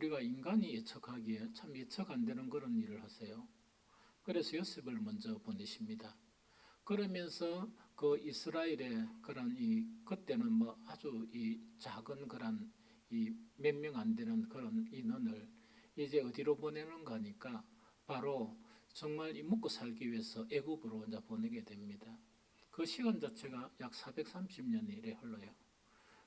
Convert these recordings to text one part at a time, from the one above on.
우리가 인간이 예측하기에 참 예측 안 되는 그런 일을 하세요. 그래서 요셉을 먼저 보내십니다. 그러면서 그 이스라엘의 그런 그때는 뭐 아주 이 작은 그런 이 몇 명 안 되는 그런 인원을 이제 어디로 보내는가 하니까 바로 정말 이 먹고 살기 위해서 애굽으로 이제 보내게 됩니다. 그 시간 자체가 약 430년이 이래 흘러요.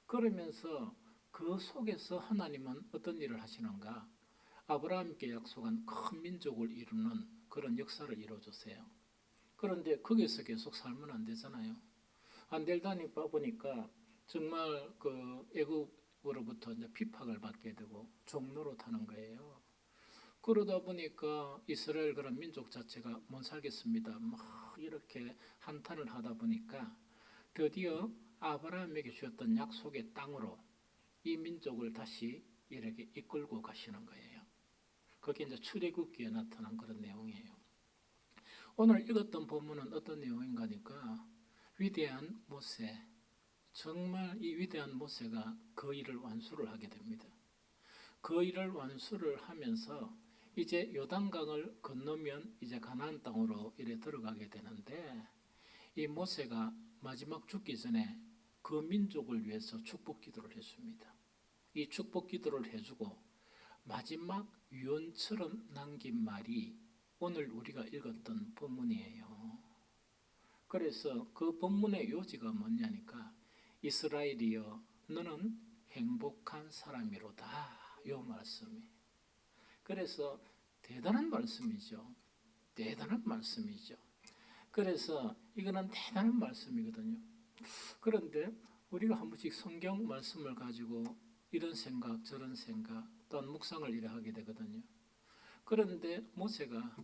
그러면서 그 속에서 하나님은 어떤 일을 하시는가? 아브라함께 약속한 큰 민족을 이루는 그런 역사를 이루어주세요. 그런데 거기서 계속 살면 안 되잖아요. 안 되다니 보니까 정말 그 애굽으로부터 이제 핍박을 받게 되고 종노릇하는 거예요. 그러다 보니까 이스라엘 그런 민족 자체가 못 살겠습니다. 막 이렇게 한탄을 하다 보니까 드디어 아브라함에게 주었던 약속의 땅으로 이 민족을 다시 이렇게 이끌고 가시는 거예요. 그게 이제 출애굽기에 나타난 그런 내용이에요. 오늘 읽었던 본문은 어떤 내용인가 하니까 위대한 모세, 정말 이 위대한 모세가 그 일을 완수를 하게 됩니다. 그 일을 완수를 하면서 이제 요단강을 건너면 이제 가나안 땅으로 이래 들어가게 되는데 이 모세가 마지막 죽기 전에 그 민족을 위해서 축복 기도를 했습니다. 이 축복 기도를 해주고 마지막 유언처럼 남긴 말이 오늘 우리가 읽었던 본문이에요. 그래서 그 본문의 요지가 뭐냐니까 이스라엘이여 너는 행복한 사람이로다 요 말씀이. 그래서 대단한 말씀이죠. 대단한 말씀이죠. 그래서 이거는 대단한 말씀이거든요. 그런데 우리가 한 번씩 성경 말씀을 가지고 이런 생각 저런 생각 또한 묵상을 이래 하게 되거든요. 그런데 모세가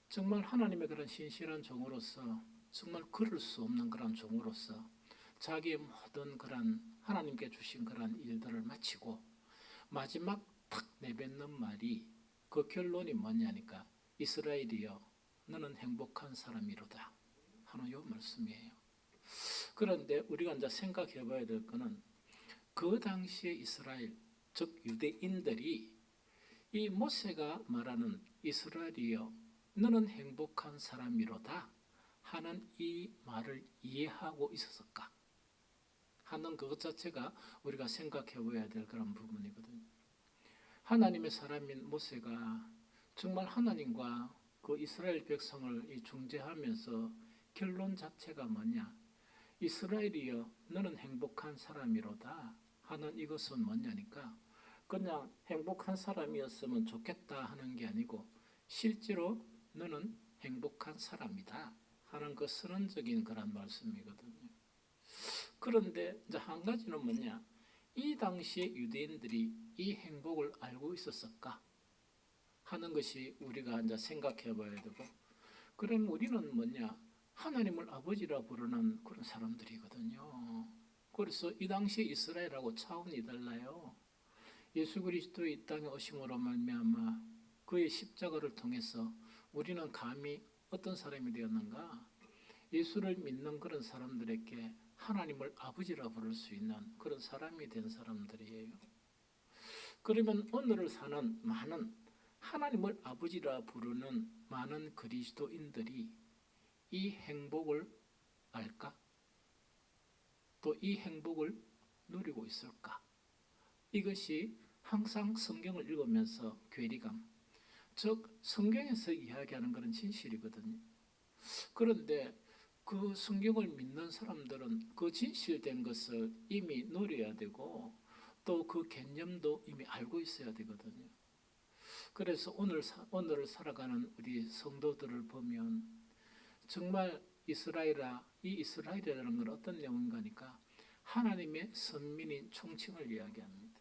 정말 하나님의 그런 신실한 종으로서 정말 그럴 수 없는 그런 종으로서 자기의 모든 그런 하나님께 주신 그런 일들을 마치고 마지막 탁 내뱉는 말이 그 결론이 뭐냐니까 이스라엘이여 너는 행복한 사람이로다 하는 요 말씀이에요. 그런데 우리가 이제 생각해 봐야 될 거는 그 당시에 이스라엘 즉 유대인들이 이 모세가 말하는 이스라엘이여 너는 행복한 사람이로다 하는 이 말을 이해하고 있었을까 하는 그것 자체가 우리가 생각해 봐야 될 그런 부분이거든요. 하나님의 사람인 모세가 정말 하나님과 그 이스라엘 백성을 중재하면서 결론 자체가 뭐냐 이스라엘이여 너는 행복한 사람이로다 하는 이것은 뭐냐니까 그냥 행복한 사람이었으면 좋겠다 하는 게 아니고 실제로 너는 행복한 사람이다 하는 그 선언적인 그런 말씀이거든요. 그런데 이제 한 가지는 뭐냐 이 당시에 유대인들이 이 행복을 알고 있었을까 하는 것이 우리가 이제 생각해 봐야 되고 그럼 우리는 뭐냐 하나님을 아버지라 부르는 그런 사람들이거든요. 그래서 이 당시에 이스라엘하고 차원이 달라요. 예수 그리스도의 이 땅에 오심으로 말미암아 그의 십자가를 통해서 우리는 감히 어떤 사람이 되었는가? 예수를 믿는 그런 사람들에게 하나님을 아버지라 부를 수 있는 그런 사람이 된 사람들이에요. 그러면 오늘을 사는 많은 하나님을 아버지라 부르는 많은 그리스도인들이 이 행복을 알까? 또 이 행복을 누리고 있을까? 이것이 항상 성경을 읽으면서 괴리감, 즉 성경에서 이야기하는 그런 진실이거든요. 그런데 그 성경을 믿는 사람들은 그 진실된 것을 이미 누려야 되고 또 그 개념도 이미 알고 있어야 되거든요. 그래서 오늘을 살아가는 우리 성도들을 보면 정말 이 이스라엘이라는 건 어떤 내용인가 하니까 하나님의 선민인 총칭을 이야기합니다.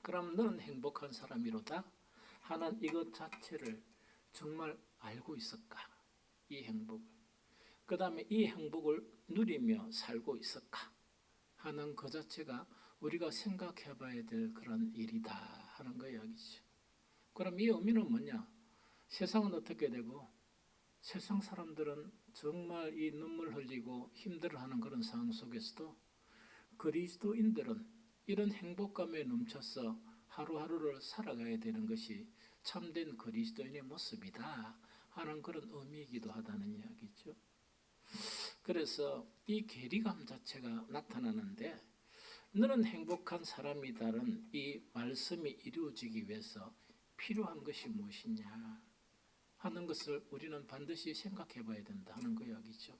그럼 너는 행복한 사람이로다 하는 이것 자체를 정말 알고 있을까? 이 행복을. 그 다음에 이 행복을 누리며 살고 있을까? 하는 그 자체가 우리가 생각해 봐야 될 그런 일이다 하는 거 이야기죠. 그럼 이 의미는 뭐냐? 세상은 어떻게 되고 세상 사람들은 정말 이 눈물 흘리고 힘들어하는 그런 상황 속에서도 그리스도인들은 이런 행복감에 넘쳐서 하루하루를 살아가야 되는 것이 참된 그리스도인의 모습이다 하는 그런 의미이기도 하다는 이야기죠. 그래서 이 괴리감 자체가 나타나는데 너는 행복한 사람이다는 이 말씀이 이루어지기 위해서 필요한 것이 무엇이냐 하는 것을 우리는 반드시 생각해 봐야 된다 하는 그 이야기죠.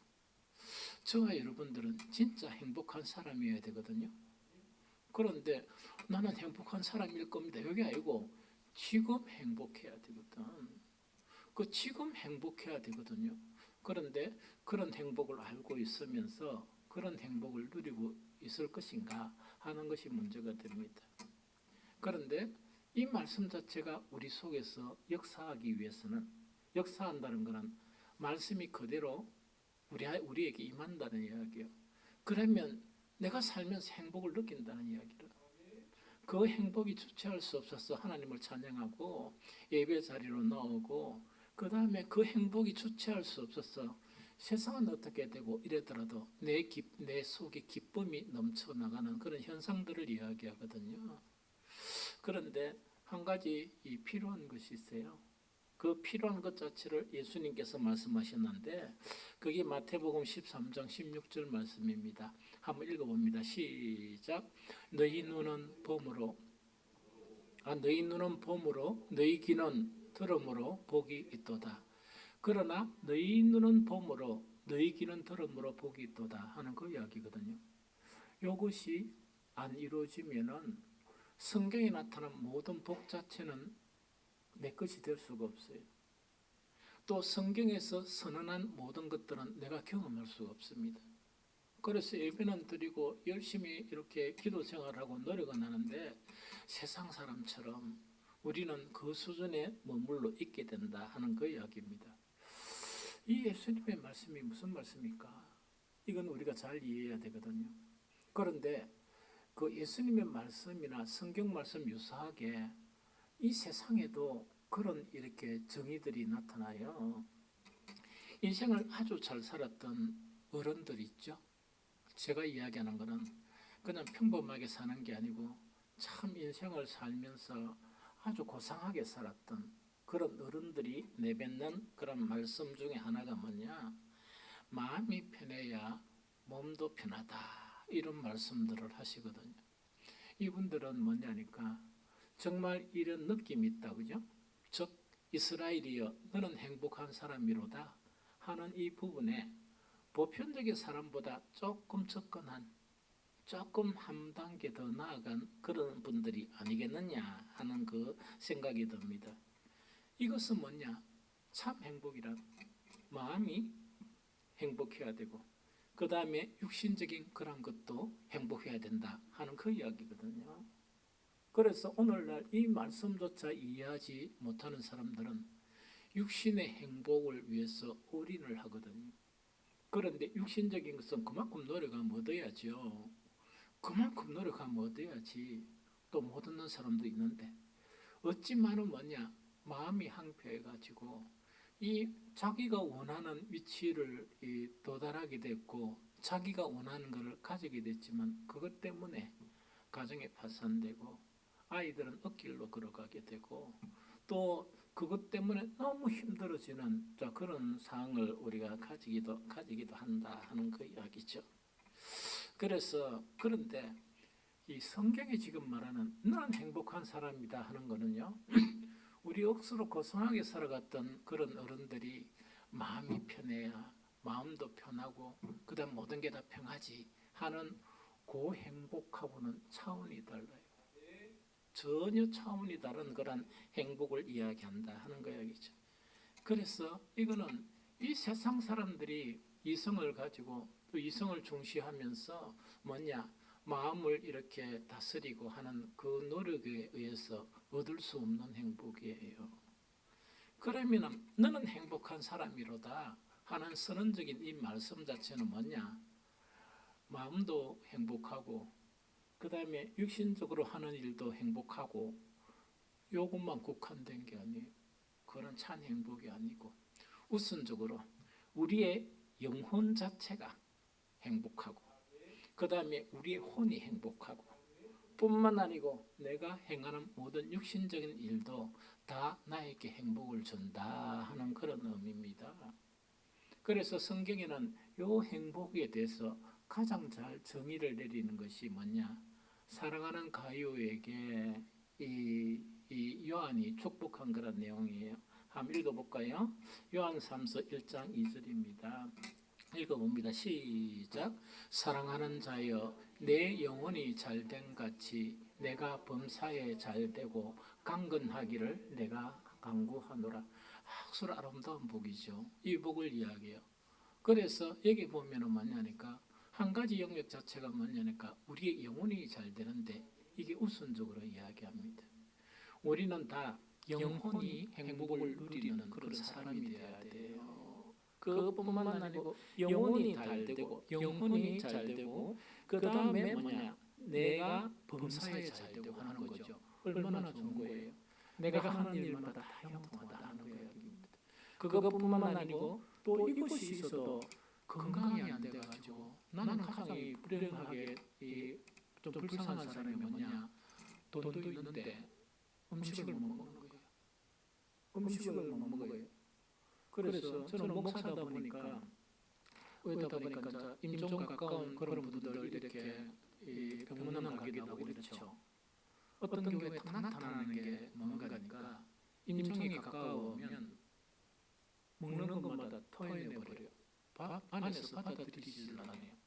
저와 여러분들은 진짜 행복한 사람이어야 되거든요. 그런데 나는 행복한 사람일 겁니다. 여기 아니고 지금 행복해야 되거든. 그 지금 행복해야 되거든요. 그런데 그런 행복을 알고 있으면서 그런 행복을 누리고 있을 것인가 하는 것이 문제가 됩니다. 그런데 이 말씀 자체가 우리 속에서 역사하기 위해서는 역사한다는 것은 말씀이 그대로 우리에게 임한다는 이야기예요. 그러면 내가 살면서 행복을 느낀다는 이야기를. 그 행복이 주체할 수 없어서 하나님을 찬양하고 예배 자리로 나오고 그 다음에 그 행복이 주체할 수 없어서 세상은 어떻게 되고 이러더라도 내 속에 기쁨이 넘쳐나가는 그런 현상들을 이야기하거든요. 그런데 한 가지 필요한 것이 있어요. 그 필요한 것 자체를 예수님께서 말씀하셨는데 그게 마태복음 13장 16절 말씀입니다. 한번 읽어봅니다. 시작. 너희 눈은 봄으로 너희 귀는 들음으로 복이 있도다. 그러나 너희 눈은 봄으로 너희 귀는 들음으로 복이 있도다 하는 그 이야기거든요. 이것이 안 이루어지면은 성경에 나타난 모든 복 자체는 내 것이 될 수가 없어요. 또 성경에서 선언한 모든 것들은 내가 경험할 수가 없습니다. 그래서 예배는 드리고 열심히 이렇게 기도 생활하고 노력은 하는데 세상 사람처럼 우리는 그 수준에 머물러 있게 된다 하는 그 이야기입니다. 이 예수님의 말씀이 무슨 말씀입니까? 이건 우리가 잘 이해해야 되거든요. 그런데 그 예수님의 말씀이나 성경 말씀 유사하게 이 세상에도 그런 이렇게 정의들이 나타나요. 인생을 아주 잘 살았던 어른들 있죠. 제가 이야기하는 것은 그냥 평범하게 사는 게 아니고 참 인생을 살면서 아주 고상하게 살았던 그런 어른들이 내뱉는 그런 말씀 중에 하나가 뭐냐, 마음이 편해야 몸도 편하다 이런 말씀들을 하시거든요. 이분들은 뭐냐니까 정말 이런 느낌이 있다, 그죠? 즉 이스라엘이여 너는 행복한 사람이로다 하는 이 부분에 보편적인 사람보다 조금 접근한, 조금 한 단계 더 나아간 그런 분들이 아니겠느냐 하는 그 생각이 듭니다. 이것은 뭐냐? 참 행복이란 마음이 행복해야 되고 그 다음에 육신적인 그런 것도 행복해야 된다 하는 그 이야기거든요. 그래서 오늘날 이 말씀조차 이해하지 못하는 사람들은 육신의 행복을 위해서 올인을 하거든요. 그런데 육신적인 것은 그만큼 노력하면 얻어야죠. 그만큼 노력하면 얻어야지. 또 못 얻는 사람도 있는데 어찌만은 뭐냐, 마음이 항표해가지고 이 자기가 원하는 위치를 도달하게 됐고 자기가 원하는 것을 가지게 됐지만 그것 때문에 가정이 파산되고 아이들은 엇길로 걸어가게 되고 또 그것 때문에 너무 힘들어지는 그런 상황을 우리가 가지기도 한다 하는 그 이야기죠. 그래서 그런데 이 성경이 지금 말하는 너는 행복한 사람이다 하는 거는요, 우리 억수로 고상하게 살아갔던 그런 어른들이 마음이 편해야 마음도 편하고 그다음 모든 게 다 평하지 하는 그 행복하고는 차원이 달라요. 전혀 차원이 다른 그런 행복을 이야기한다 하는 거 이야기죠. 그래서 이거는 이 세상 사람들이 이성을 가지고 또 이성을 중시하면서 뭐냐, 마음을 이렇게 다스리고 하는 그 노력에 의해서 얻을 수 없는 행복이에요. 그러면 너는 행복한 사람이로다 하는 선언적인 이 말씀 자체는 뭐냐, 마음도 행복하고 그 다음에 육신적으로 하는 일도 행복하고 요것만 국한된 게 아니에요. 그런 찬 행복이 아니고 우선적으로 우리의 영혼 자체가 행복하고 그 다음에 우리의 혼이 행복하고 뿐만 아니고 내가 행하는 모든 육신적인 일도 다 나에게 행복을 준다 하는 그런 의미입니다. 그래서 성경에는 이 행복에 대해서 가장 잘 정의를 내리는 것이 뭐냐? 사랑하는 가요에게 이 요한이 축복한 그런 내용이에요. 한번 읽어볼까요? 요한 3서 1장 2절입니다. 읽어봅니다. 시작. 사랑하는 자여, 내 영혼이 잘된 같이 내가 범사에 잘되고 강건하기를 내가 간구하노라. 악수로 아름다운 복이죠. 이 복을 이야기해요. 그래서 여기 보면은 뭐냐니까 한 가지 영역 자체가 뭐냐니까 우리의 영혼이 잘 되는데 이게 우선적으로 이야기합니다. 우리는 다 영혼이 행복을 누리는 그런 사람이 되어야 돼요. 그뿐만 아니고 영혼이 잘 되고 영혼이 잘 되고 그 다음에 뭐냐 내가 범사에 잘 되고 하는 거죠. 얼마나 좋은 거예요. 내가 하는 일마다 다 형통하다 하는 거예요. 그것뿐만 아니고 또 이것이 있어도 건강이 안 돼가지고 나는 가장 불행하게 좀 불쌍한 사람이 뭐냐 돈도 있는데 음식을 못 먹는 거예요. 음식을 못 먹어요. 그래서 저는 목사다 보니까 어디다 보니까 임종 가까운 그런 분들 이렇게 병문안 가기도 하고 그렇죠. 어떤 교회에 딱 나타나는 게 뭔가니까 임종이 가까우면 먹는 것마다 토해내버려요. 밥 안에서 받아들이지를 않아요.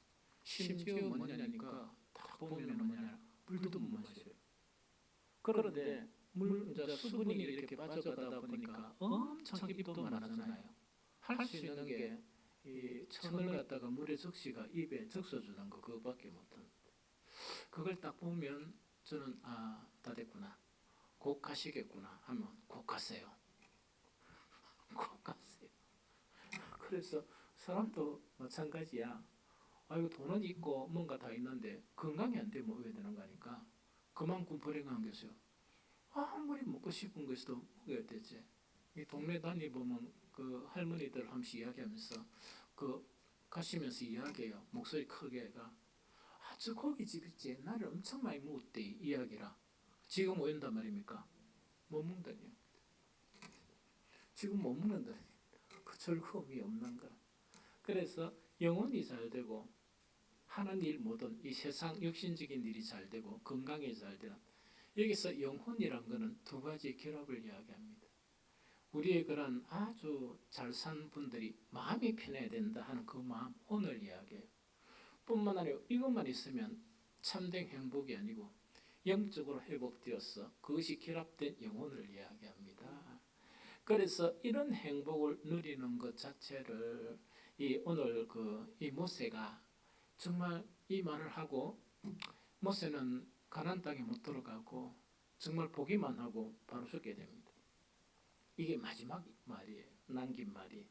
심지어 뭐냐니까 딱 보면 뭐냐 물도 못 마셔요. 그런데 물 이제 수분이 이렇게 빠져가다 보니까 엄청 입도 많아잖아요. 할 수 있는 게 이 천을 갖다가 물에 적시가 입에 적셔주는 거 그거밖에 못합니다. 그걸 딱 보면 저는 다 됐구나. 곧 가시겠구나 하면 곧 가세요. 곧 가세요. 그래서 사람도 마찬가지야. 이거 돈은 있고 뭔가 다 있는데 건강이 안 되면 어떻게 되는 거니까 그만큼 불행한 것이요. 아무리 먹고 싶은 것도 먹어야 되지. 이 동네 다니보면 그 할머니들 함시 이야기하면서 그 가시면서 이야기해요. 목소리 크게가 저 고깃집 있지 옛날에 엄청 많이 먹었대 이야기라. 지금 뭐 온단 말입니까? 못 먹다니요. 지금 못 먹는다. 그 즐거움이 없는 거라. 그래서 영혼이 잘 되고 하는 일 모든 이 세상 육신적인 일이 잘 되고 건강이 잘 되는 여기서 영혼이란 것은 두 가지 결합을 이야기합니다. 우리의 그런 아주 잘 산 분들이 마음이 편해야 된다 하는 그 마음 오늘 이야기해요. 뿐만 아니라 이것만 있으면 참된 행복이 아니고 영적으로 회복되어서 그것이 결합된 영혼을 이야기합니다. 그래서 이런 행복을 누리는 것 자체를 오늘 이 모세가 정말 이 말을 하고 모세는 가나안 땅에 못 들어가고 정말 보기만 하고 바로 죽게 됩니다. 이게 마지막 말이에요. 남긴 말이.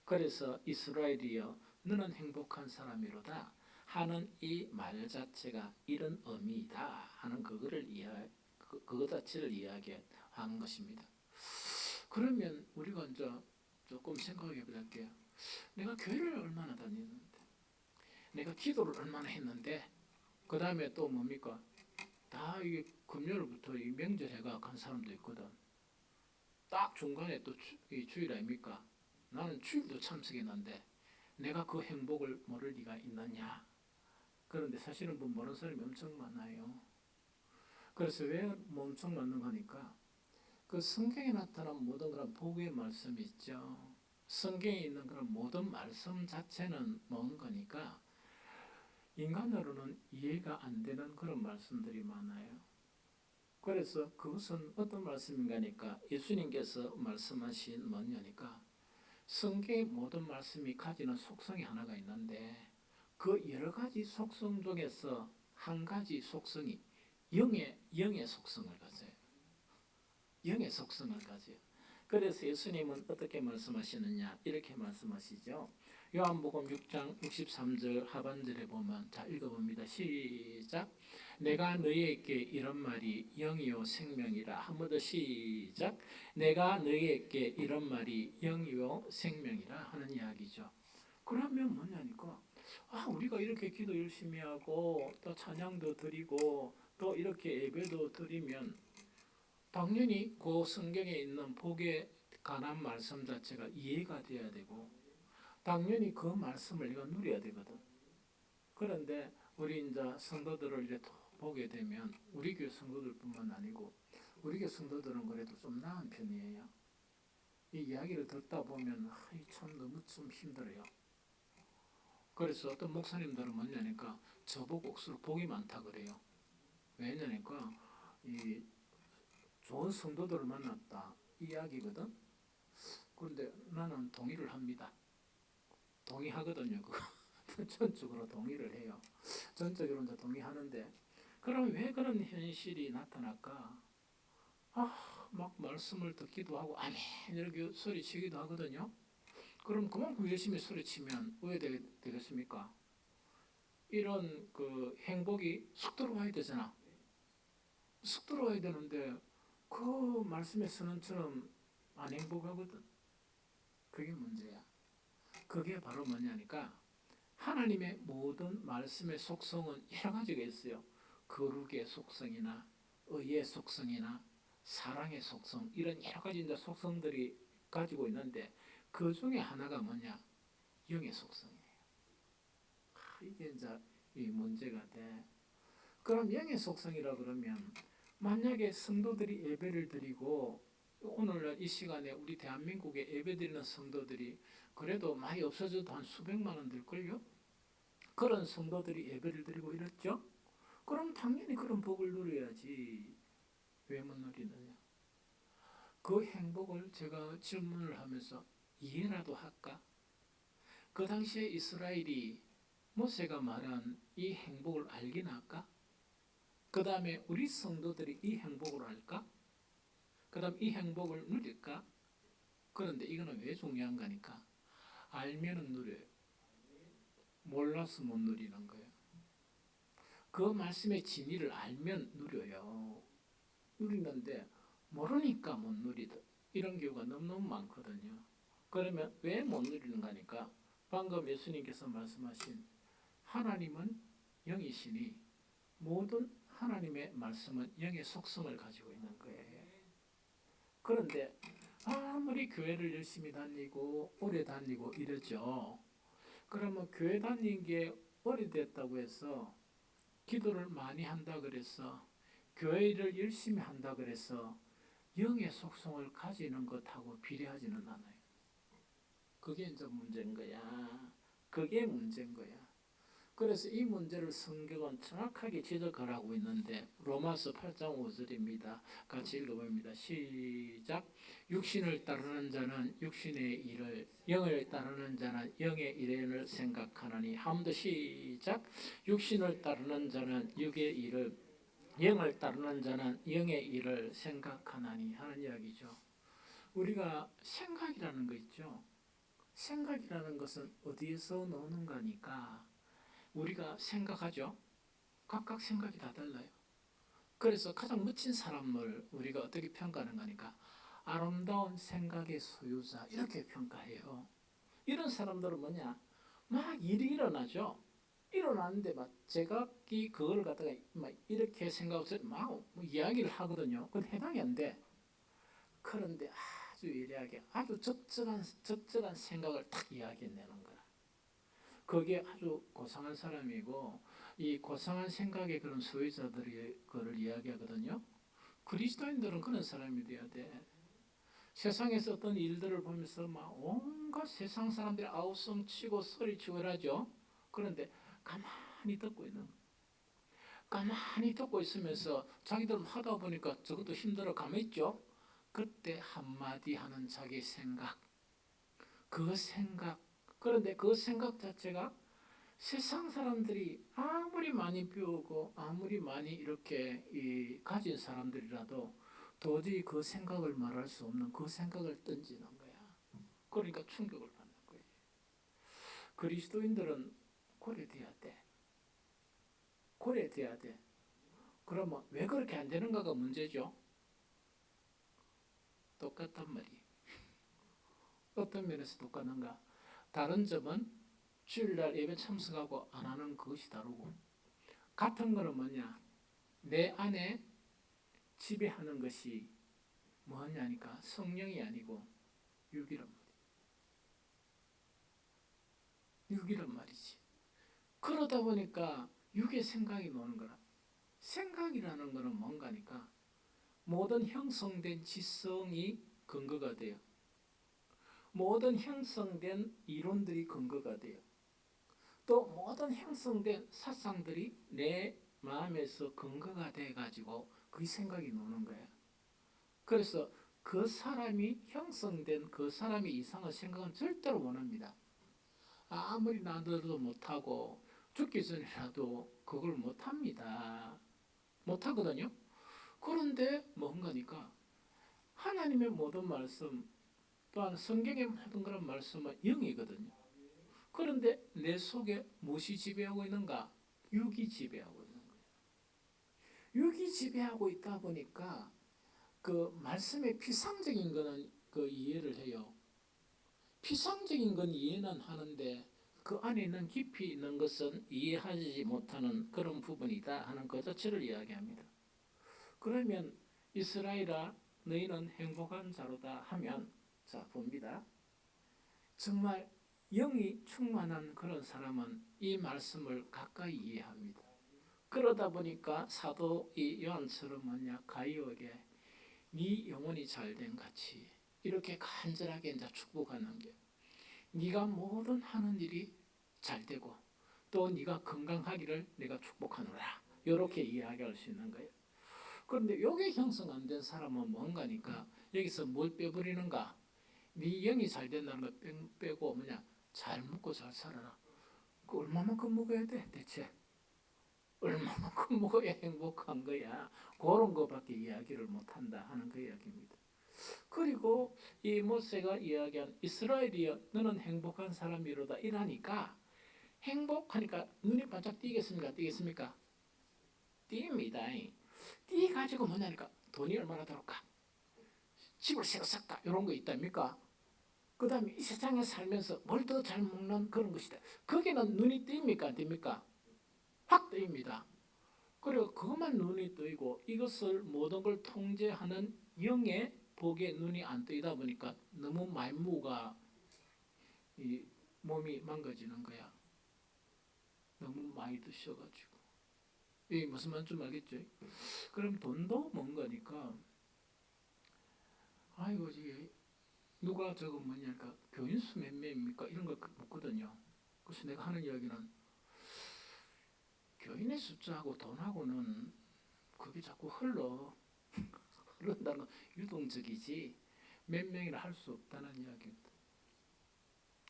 그래서 이스라엘이여 너는 행복한 사람이로다 하는 이 말 자체가 이런 의미이다 하는 그거 자체를 이야기한 것입니다. 그러면 우리가 이제 조금 생각해 볼게요. 내가 교회를 얼마나 다니는데 내가 기도를 얼마나 했는데 그 다음에 또 뭡니까? 다 이게 금요일부터 이 명절해가 간 사람도 있거든. 딱 중간에 또 이 주일 아닙니까? 나는 주일도 참석했는데 내가 그 행복을 모를 리가 있느냐? 그런데 사실은 뭐 모르는 사람이 엄청 많아요. 그래서 왜 엄청 많는가 하니까 그 성경에 나타난 모든 그런 복의 말씀이 있죠. 성경에 있는 그런 모든 말씀 자체는 뭔가니까 인간으로는 이해가 안 되는 그런 말씀들이 많아요. 그래서 그것은 어떤 말씀인가니까 예수님께서 말씀하신 뭐냐니까 성경의 모든 말씀이 가지는 속성이 하나가 있는데 그 여러 가지 속성 중에서 한 가지 속성이 영의 속성을 가져요. 영의 속성을 가져요. 그래서 예수님은 어떻게 말씀하시느냐 이렇게 말씀하시죠. 요한복음 6장 63절 하반절에 보면 자 읽어봅니다. 시작. 내가 너희에게 이런 말이 영이요 생명이라. 한 번 더 시작. 내가 너희에게 이런 말이 영이요 생명이라 하는 이야기죠. 그러면 뭐냐니까 우리가 이렇게 기도 열심히 하고 또 찬양도 드리고 또 이렇게 예배도 드리면 당연히 그 성경에 있는 복에 관한 말씀 자체가 이해가 돼야 되고 당연히 그 말씀을 내가 누려야 되거든. 그런데 우리 이제 성도들을 이제 또 보게 되면 우리 교회 성도들뿐만 아니고 우리 교회 성도들은 그래도 좀 나은 편이에요. 이 이야기를 듣다 보면 참 너무 좀 힘들어요. 그래서 어떤 목사님들은 뭐냐니까 저보고 억수로 복이 많다 그래요. 왜냐니까 이 좋은 성도들을 만났다 이 이야기거든. 그런데 나는 동의를 합니다. 동의하거든요. 그거 전적으로 동의를 해요. 전적으로 이제 동의하는데 그럼 왜 그런 현실이 나타날까? 막 말씀을 듣기도 하고 아멘 이렇게 소리치기도 하거든요. 그럼 그만큼 열심히 소리치면 왜 되겠습니까? 이런 그 행복이 쑥 들어와야 되잖아. 쑥 들어와야 되는데 그 말씀에 서는처럼 안 행복하거든. 그게 문제야. 그게 바로 뭐냐니까 하나님의 모든 말씀의 속성은 여러 가지가 있어요. 거룩의 속성이나 의의 속성이나 사랑의 속성 이런 여러 가지 이제 속성들이 가지고 있는데 그 중에 하나가 뭐냐? 영의 속성이에요. 이게 이제 이 문제가 돼. 그럼 영의 속성이라 그러면 만약에 성도들이 예배를 드리고 오늘날 이 시간에 우리 대한민국에 예배드리는 성도들이 그래도 많이 없어져도 한 수백만 원 될걸요? 그런 성도들이 예배를 드리고 이랬죠? 그럼 당연히 그런 복을 누려야지. 왜 못 누리느냐? 그 행복을 제가 질문을 하면서 이해라도 할까? 그 당시에 이스라엘이 모세가 말한 이 행복을 알긴 할까? 그 다음에 우리 성도들이 이 행복을 알까? 그 다음 이 행복을 누릴까? 그런데 이거는 왜 중요한 거니까 알면은 누려요. 몰라서 못 누리는 거예요. 그 말씀의 진리를 알면 누려요. 누리는데 모르니까 못 누리듯 이런 경우가 너무너무 많거든요. 그러면 왜 못 누리는 거니까 방금 예수님께서 말씀하신 하나님은 영이시니 모든 하나님의 말씀은 영의 속성을 가지고 있는 거예요. 그런데 아무리 교회를 열심히 다니고 오래 다니고 이러죠. 그러면 교회 다닌 게 오래됐다고 해서 기도를 많이 한다 그래서 교회를 열심히 한다 그래서 영의 속성을 가지는 것하고 비례하지는 않아요. 그게 이제 문제인 거야. 그게 문제인 거야. 그래서 이 문제를 성경은 정확하게 지적하라고 있는데 로마서 8장 5절입니다. 같이 읽어봅니다. 시작. 육신을 따르는 자는 육신의 일을 영을 따르는 자는 영의 일을 생각하나니 한 번 더 시작. 육신을 따르는 자는 육의 일을 영을 따르는 자는 영의 일을 생각하나니 하는 이야기죠. 우리가 생각이라는 거 있죠. 생각이라는 것은 어디에서 나오는 거니까 우리가 생각하죠. 각각 생각이 다 달라요. 그래서 가장 멋진 사람을 우리가 어떻게 평가하는 거니까 아름다운 생각의 소유자 이렇게 평가해요. 이런 사람들은 뭐냐? 막 일이 일어나죠. 일어나는데 막 제각기 그걸 갖다가 막 이렇게 생각해서 막뭐 이야기를 하거든요. 그건 해당이 안 돼. 그런데 아주 예리하게 아주 적절한 생각을 탁 이야기해내는 거야. 그게 아주 고상한 사람이고 이 고상한 생각의 그런 소유자들이 그를 이야기하거든요. 그리스도인들은 그런 사람이 돼야 돼. 세상에서 어떤 일들을 보면서 막 온갖 세상 사람들이 아우성치고 소리치고 하죠. 그런데 가만히 듣고 있으면서 자기들 하다 보니까 저것도 힘들어 가만히 있죠. 그때 한마디 하는 자기 생각, 그 생각, 그런데 그 생각 자체가 세상 사람들이 아무리 많이 배우고 아무리 많이 이렇게 가진 사람들이라도 도저히 그 생각을 말할 수 없는 그 생각을 던지는 거야. 그러니까 충격을 받는 거예요. 그리스도인들은 고려돼야 돼. 고려돼야 돼. 그러면 왜 그렇게 안 되는가가 문제죠. 똑같단 말이에요. 어떤 면에서 똑같는가? 다른 점은 주일날 예배 참석하고 안 하는 그것이 다르고 같은 거는 뭐냐? 내 안에 지배하는 것이 뭐냐니까 성령이 아니고 육이란 말이야. 육이란 말이지. 그러다 보니까 육의 생각이 노는 거라. 생각이라는 거는 뭔가니까 모든 형성된 지성이 근거가 돼요. 모든 형성된 이론들이 근거가 돼요. 또 모든 형성된 사상들이 내 마음에서 근거가 돼가지고 그 생각이 노는 거예요. 그래서 그 사람이 형성된 그 사람이 이상한 생각은 절대로 못 합니다. 아무리 나도 못하고 죽기 전이라도 그걸 못합니다. 못하거든요. 그런데 뭔가니까 하나님의 모든 말씀 또한 성경의 모든 그런 말씀은 영이거든요. 그런데 내 속에 무엇이 지배하고 있는가? 육이 지배하고 있는 거예요. 육이 지배하고 있다 보니까 그 말씀의 피상적인 거는 그 이해를 해요. 피상적인 건 이해는 하는데 그 안에 있는 깊이 있는 것은 이해하지 못하는 그런 부분이다 하는 것 자체를 이야기합니다. 그러면 이스라엘아 너희는 행복한 자로다 하면 자 봅니다. 정말 영이 충만한 그런 사람은 이 말씀을 가까이 이해합니다. 그러다 보니까 사도 이 요한처럼 가이오에게 네 영혼이 잘된 같이 이렇게 간절하게 이제 축복하는 게 네가 모든 하는 일이 잘 되고 또 네가 건강하기를 내가 축복하노라 이렇게 이야기할 수 있는 거예요. 그런데 요게 형성 안 된 사람은 뭔가니까 여기서 뭘 빼버리는가? 네 영이 잘 된다는 거 빼고 잘 먹고 잘 살아라. 그 얼마만큼 먹어야 돼 대체? 얼마만큼 먹어야 행복한 거야? 그런 거밖에 이야기를 못한다 하는 그 이야기입니다. 그리고 이 모세가 이야기한 이스라엘이여 너는 행복한 사람이로다 이라니까 행복하니까 눈이 반짝 띄겠습니까? 띄겠습니까? 띕니다. 띄 가지고 뭐냐니까 돈이 얼마나 들었까? 집을 새로 샀다 이런 거 있답니까? 그 다음에 이 세상에 살면서 뭘 더 잘 먹는 그런 것이다. 거기는 눈이 띄입니까? 안 띄입니까? 확 뜨입니다. 그리고 그것만 눈이 뜨이고 이것을 모든 걸 통제하는 영의 복에 눈이 안 뜨이다 보니까 너무 말무가 이 몸이 망가지는 거야. 너무 많이 드셔가지고. 이 무슨 말인지 좀 알겠죠? 그럼 돈도 뭔가니까 아이고 이게 누가 저거 뭐냐니까 교인수 몇 명입니까? 이런 걸 묻거든요. 그래서 내가 하는 이야기는 교인의 숫자하고 돈하고는 그게 자꾸 흐른다는 건 유동적이지 몇 명이라 할 수 없다는 이야기입니다.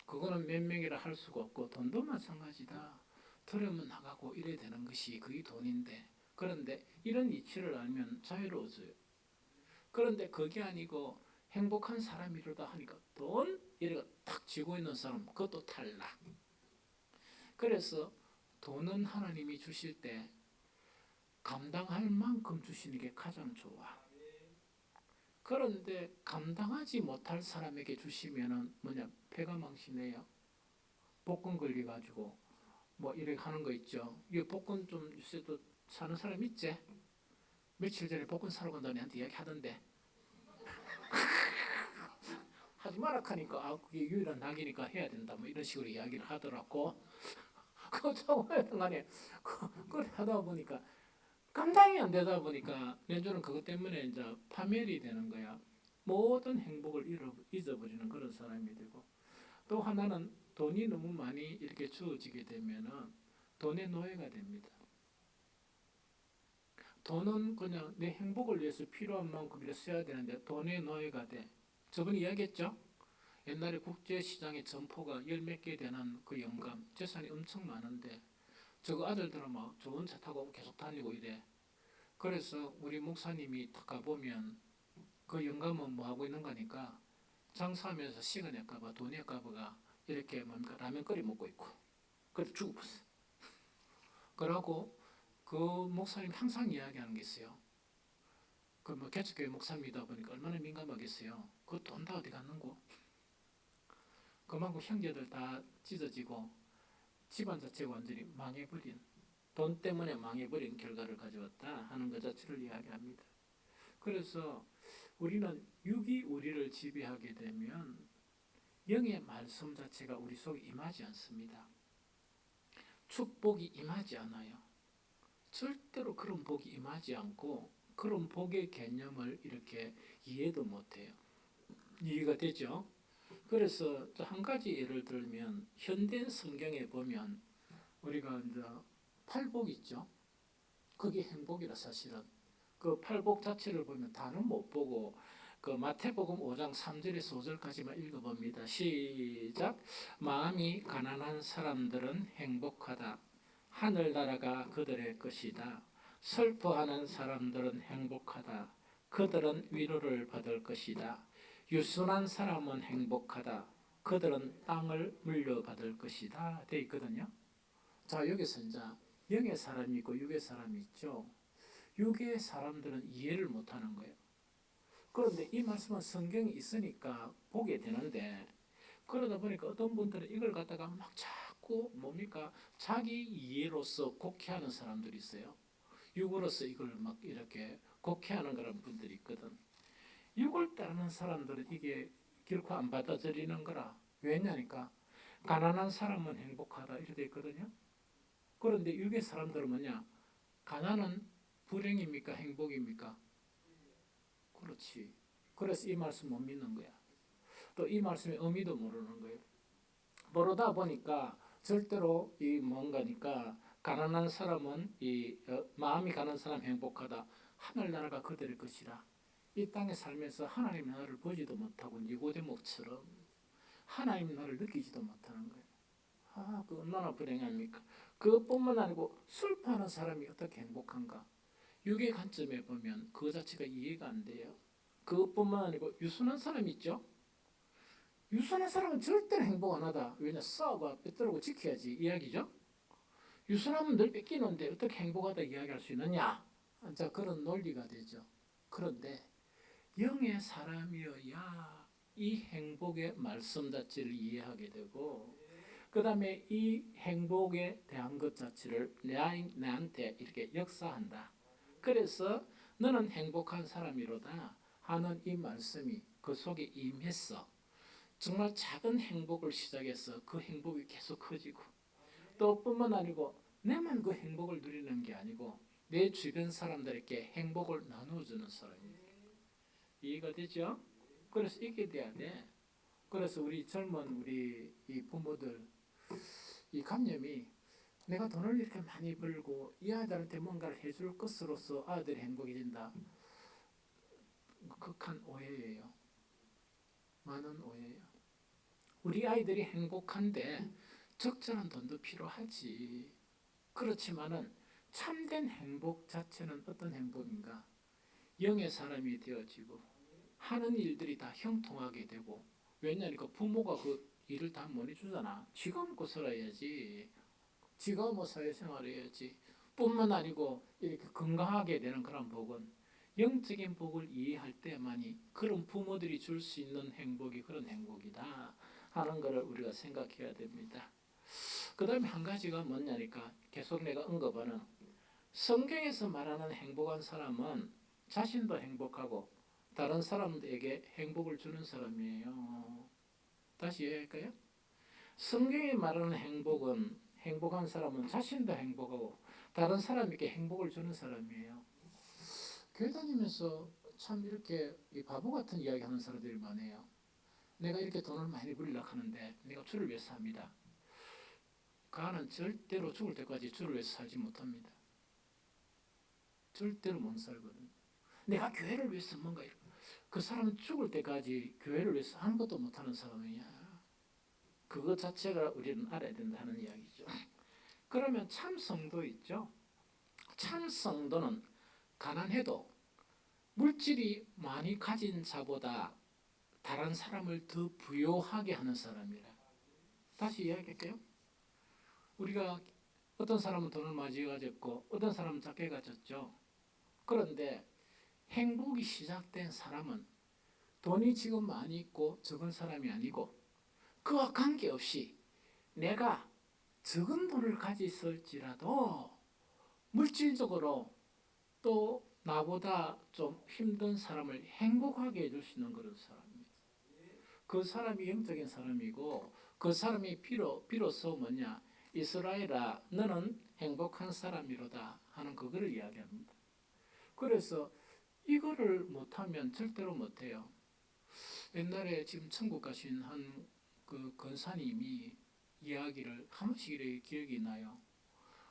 그거는 몇 명이라 할 수가 없고 돈도 마찬가지다. 들으면 나가고 이래 되는 것이 그게 돈인데 그런데 이런 이치를 알면 자유로워져요. 그런데 그게 아니고 행복한 사람이로다 하니까 돈 이래가 탁 쥐고 있는 사람 그것도 탈락. 그래서 돈은 하나님이 주실 때 감당할 만큼 주시는 게 가장 좋아. 그런데 감당하지 못할 사람에게 주시면은 폐가 망신해요. 복권 걸려가지고 뭐 이렇게 하는 거 있죠. 이 복권 좀 요새 또 사는 사람 있지? 며칠 전에 복권 사러 간다고 내한테 이야기하던데 하지 마라 하니까 그게 유일한 낙이니까 해야 된다 뭐 이런 식으로 이야기를 하더라고. 그 저거였던 간에 그걸 하다 보니까 감당이 안 되다 보니까 내주는 그것 때문에 이제 파멸이 되는 거야. 모든 행복을 잊어버리는 그런 사람이 되고 또 하나는 돈이 너무 많이 이렇게 주어지게 되면은 돈의 노예가 됩니다. 돈은 그냥 내 행복을 위해서 필요한 만큼 이렇게 써야 되는데 돈의 노예가 돼. 저번에 이야기했죠? 옛날에 국제시장의 점포가 열 몇 개 되는 그 영감 재산이 엄청 많은데 저거 아들들은 막 좋은 차 타고 계속 다니고 이래. 그래서 우리 목사님이 딱 가보면 그 영감은 뭐 하고 있는 거니까 장사하면서 시간 할까봐 돈이 할까봐가 이렇게 라면 끓여 먹고 있고 그래서 죽어버렸어. 그러고 그 목사님 항상 이야기하는 게 있어요. 그 뭐 개척교회 목사님이다 보니까 얼마나 민감하겠어요. 그 돈 다 어디 갔는고? 그만큼 형제들 다 찢어지고 집안 자체가 완전히 망해버린 돈 때문에 망해버린 결과를 가져왔다 하는 것 자체를 이야기합니다. 그래서 우리는 육이 우리를 지배하게 되면 영의 말씀 자체가 우리 속에 임하지 않습니다. 축복이 임하지 않아요. 절대로 그런 복이 임하지 않고 그런 복의 개념을 이렇게 이해도 못해요. 이해가 되죠? 그래서 한 가지 예를 들면 현대 성경에 보면 우리가 이제 팔복 있죠. 그게 행복이라 사실은 그 팔복 자체를 보면 다는 못 보고 그 마태복음 5장 3절에서 5절까지만 읽어봅니다. 시작. 마음이 가난한 사람들은 행복하다. 하늘나라가 그들의 것이다. 슬퍼하는 사람들은 행복하다. 그들은 위로를 받을 것이다. 유순한 사람은 행복하다. 그들은 땅을 물려받을 것이다. 되어 있거든요. 자, 여기서 이제 영의 사람이 있고 육의 사람이 있죠. 육의 사람들은 이해를 못하는 거예요. 그런데 이 말씀은 성경이 있으니까 보게 되는데 그러다 보니까 어떤 분들은 이걸 갖다가 막 자꾸 뭡니까 자기 이해로서 곡해하는 사람들이 있어요. 육으로서 이걸 막 이렇게 곡해하는 그런 분들이 있거든. 육을 따르는 사람들은 이게 결코 안 받아들이는 거라. 왜냐니까 가난한 사람은 행복하다 이렇게 돼 있거든요. 그런데 육의 사람들은 뭐냐? 가난은 불행입니까? 행복입니까? 그렇지. 그래서 이 말씀 못 믿는 거야. 또 이 말씀의 의미도 모르는 거예요. 모르다 보니까 절대로 이 뭔가니까 가난한 사람은 마음이 가난한 사람 행복하다. 하늘나라가 그들의 것이라. 이 땅에 살면서 하나님 나라를 보지도 못하고 니고데모처럼 하나님 나라를 느끼지도 못하는 거예요. 아, 그 얼마나 불행합니까? 그것뿐만 아니고 슬퍼하는 사람이 어떻게 행복한가? 육의 관점에 보면 그 자체가 이해가 안 돼요. 그것뿐만 아니고 유순한 사람이 있죠. 유순한 사람은 절대로 행복 안 하다. 왜냐? 싸우고 뺏들고 지켜야지 이야기죠. 유순하면 늘 뺏기는데 어떻게 행복하다 이야기할 수 있느냐? 자, 그런 논리가 되죠. 그런데 영의 사람이어야 이 행복의 말씀 자체를 이해하게 되고 그 다음에 이 행복에 대한 것 자체를 내한테 이렇게 역사한다. 그래서 너는 행복한 사람이로다 하는 이 말씀이 그 속에 임했어. 정말 작은 행복을 시작해서 그 행복이 계속 커지고 또 뿐만 아니고 내만 그 행복을 누리는 게 아니고 내 주변 사람들에게 행복을 나눠주는 사람입니다. 이해가 되죠? 그래서 이게 돼야 돼. 그래서 우리 젊은 우리 이 부모들 이 관념이 내가 돈을 이렇게 많이 벌고 이 아이들한테 뭔가를 해줄 것으로서 아이들이 행복해진다. 극한 오해예요. 많은 오해예요. 우리 아이들이 행복한데 적절한 돈도 필요하지. 그렇지만은 참된 행복 자체는 어떤 행복인가? 영의 사람이 되어지고 하는 일들이 다 형통하게 되고 왜냐니까 부모가 그 일을 다 못 해주잖아. 지가 먹고 살아야지. 지가 뭐 사회생활을 해야지. 뿐만 아니고 이렇게 건강하게 되는 그런 복은 영적인 복을 이해할 때만이 그런 부모들이 줄 수 있는 행복이 그런 행복이다 하는 것을 우리가 생각해야 됩니다. 그 다음에 한 가지가 뭐냐니까 계속 내가 언급하는 성경에서 말하는 행복한 사람은 자신도 행복하고 다른 사람들에게 행복을 주는 사람이에요. 다시 이야기할까요? 성경이 말하는 행복한 사람은 자신도 행복하고 다른 사람에게 행복을 주는 사람이에요. 교회 다니면서 참 이렇게 바보 같은 이야기 하는 사람들이 많아요. 내가 이렇게 돈을 많이 벌려고 하는데 내가 주를 위해서 합니다. 그는 절대로 죽을 때까지 주를 위해서 살지 못합니다. 절대로 못 살거든요. 내가 교회를 위해서 뭔가 그 사람은 죽을 때까지 교회를 위해서 아무것도 못하는 사람이야. 그것 자체가 우리는 알아야 된다는 이야기죠. 그러면 참 성도 있죠. 참 성도는 가난해도 물질이 많이 가진 자보다 다른 사람을 더 부요하게 하는 사람이라. 다시 이야기할게요. 우리가 어떤 사람은 돈을 많이 가졌고 어떤 사람은 작게 가졌죠. 그런데 행복이 시작된 사람은 돈이 지금 많이 있고 적은 사람이 아니고 그와 관계없이 내가 적은 돈을 가졌을지라도 물질적으로 또 나보다 좀 힘든 사람을 행복하게 해줄 수 있는 그런 사람입니다. 그 사람이 영적인 사람이고 그 사람이 비로소 뭐냐 이스라엘아 너는 행복한 사람이로다 하는 그거를 이야기합니다. 그래서 이거를 못하면 절대로 못해요. 옛날에 지금 천국 가신 한 그 권사님이 이야기를 한 번씩 이렇게 기억이 나요.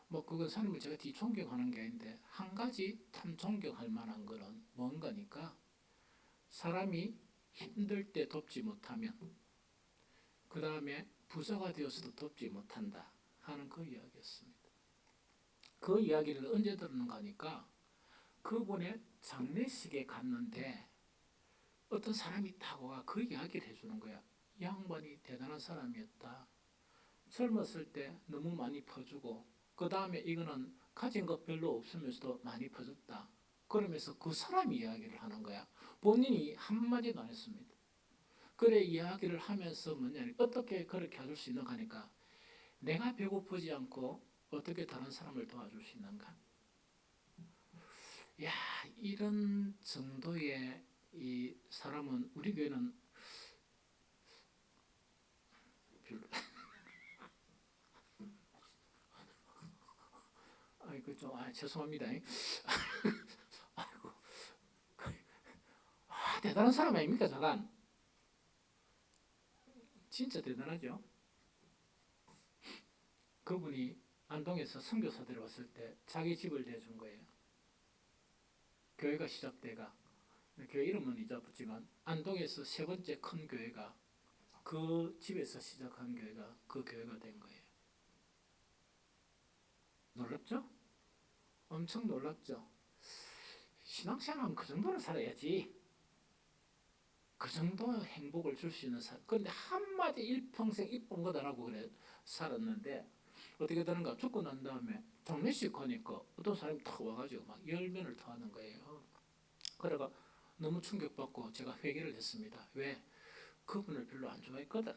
뭐 그 권사님을 제가 뒤 존경하는 게 아닌데 한 가지 참 존경할 만한 거는 뭔가니까 사람이 힘들 때 돕지 못하면 그 다음에 부자가 되어서도 돕지 못한다 하는 그 이야기였습니다. 그 이야기를 언제 들었는가 하니까 그분의 장례식에 갔는데 어떤 사람이 딱 와 그 이야기를 해주는 거야. 이 양반이 대단한 사람이었다. 젊었을 때 너무 많이 퍼주고 그 다음에 이거는 가진 것 별로 없으면서도 많이 퍼줬다. 그러면서 그 사람이 이야기를 하는 거야. 본인이 한마디도 안 했습니다. 그래 이야기를 하면서 뭐냐 어떻게 그렇게 해줄 수 있는가 하니까 내가 배고프지 않고 어떻게 다른 사람을 도와줄 수 있는가. 야 이런 정도의 이 사람은 우리 교회는 별로 아이고 좀 죄송합니다. 아이고 대단한 사람 아닙니까 잠깐 진짜 대단하죠. 그분이 안동에서 선교사들이 왔을 때 자기 집을 내준 거예요. 교회가 시작돼가 교회 이름은 잊어붙지만 안동에서 세 번째 큰 교회가 그 집에서 시작한 교회가 그 교회가 된 거예요. 놀랍죠? 엄청 놀랍죠? 신앙생활하면 그 정도는 살아야지. 그 정도 행복을 줄 수 있는 사람. 그런데 한마디 일평생 이쁜 것 안 하고 그래 살았는데 어떻게 되는가? 죽고 난 다음에 장례식 하니까 어떤 사람이 탁 와가지고 막 열면을 토하는 거예요. 그래가 너무 충격받고 제가 회개를 했습니다. 왜? 그분을 별로 안 좋아했거든.